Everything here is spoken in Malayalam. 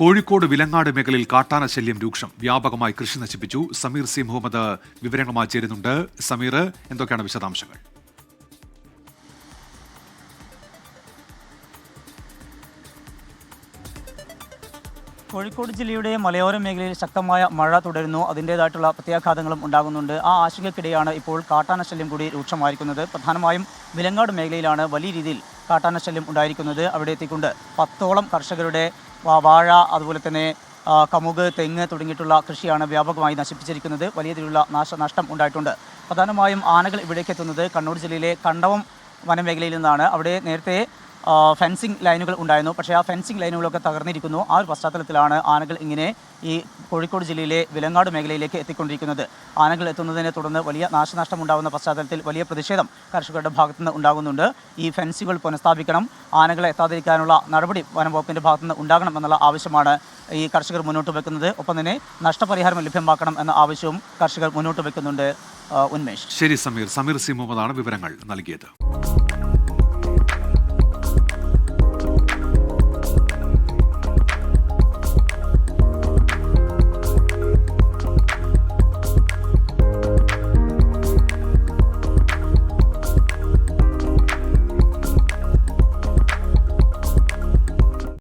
കോഴിക്കോട് വിലങ്ങാട് മേഖലയിൽ കാട്ടാന ശല്യം രൂക്ഷം. വ്യാപകമായി കൃഷി നശിപ്പിച്ചു. സമീർ സി മുഹമ്മദ് വിവരങ്ങളുമായി ചേരുന്നുണ്ട്. സമീർ, എന്തൊക്കെയാണ് വിശദാംശങ്ങൾ? കോഴിക്കോട് ജില്ലയുടെ മലയോര മേഖലയിൽ ശക്തമായ മഴ തുടരുന്നു. അതിൻ്റേതായിട്ടുള്ള പ്രത്യാഘാതങ്ങളും ഉണ്ടാകുന്നുണ്ട്. ആ ആശങ്കയ്ക്കിടെയാണ് ഇപ്പോൾ കാട്ടാന ശല്യം കൂടി രൂക്ഷമായിരിക്കുന്നത്. പ്രധാനമായും വിലങ്ങാട് മേഖലയിലാണ് വലിയ രീതിയിൽ കാട്ടാന ശല്യം ഉണ്ടായിരിക്കുന്നത്. അവിടെ എത്തിക്കൊണ്ട് 10ഓളം കർഷകരുടെ വാഴ, അതുപോലെ തന്നെ കമുക്, തെങ്ങ് തുടങ്ങിയിട്ടുള്ള കൃഷിയാണ് വ്യാപകമായി നശിപ്പിച്ചിരിക്കുന്നത്. വലിയ രീതിയിലുള്ള നഷ്ടം ഉണ്ടായിട്ടുണ്ട്. പ്രധാനമായും ആനകൾ ഇവിടേക്ക് എത്തുന്നത് കണ്ണൂർ ജില്ലയിലെ കണ്ടവം വനമേഖലയിൽ നിന്നാണ്. അവിടെ നേരത്തെ ഫെൻസിംഗ് ലൈനുകൾ ഉണ്ടായിരുന്നു. പക്ഷേ ആ ഫെൻസിംഗ് ലൈനുകളൊക്കെ തകർന്നിരിക്കുന്നു. ആ ഒരു പശ്ചാത്തലത്തിലാണ് ആനകൾ ഇങ്ങനെ ഈ കോഴിക്കോട് ജില്ലയിലെ വിലങ്ങാട് മേഖലയിലേക്ക് എത്തിക്കൊണ്ടിരിക്കുന്നത്. ആനകൾ എത്തുന്നതിനെ തുടർന്ന് വലിയ നാശനഷ്ടം ഉണ്ടാകുന്ന പശ്ചാത്തലത്തിൽ വലിയ പ്രതിഷേധം കർഷകരുടെ ഭാഗത്തുനിന്ന് ഉണ്ടാകുന്നുണ്ട്. ഈ ഫെൻസുകൾ പുനഃസ്ഥാപിക്കണം, ആനകളെ എത്താതിരിക്കാനുള്ള നടപടി വനംവകുപ്പിൻ്റെ ഭാഗത്തുനിന്ന് ഉണ്ടാകണം എന്നുള്ള ആവശ്യമാണ് ഈ കർഷകർ മുന്നോട്ട് വെക്കുന്നത്. ഒപ്പം തന്നെ നഷ്ടപരിഹാരം ലഭ്യമാക്കണം എന്ന ആവശ്യവും കർഷകർ മുന്നോട്ട് വെക്കുന്നുണ്ട്. ഉന്മേഷ്. ശരി സമീർ സി മുഹമ്മദാണ് വിവരങ്ങൾ നൽകിയത്.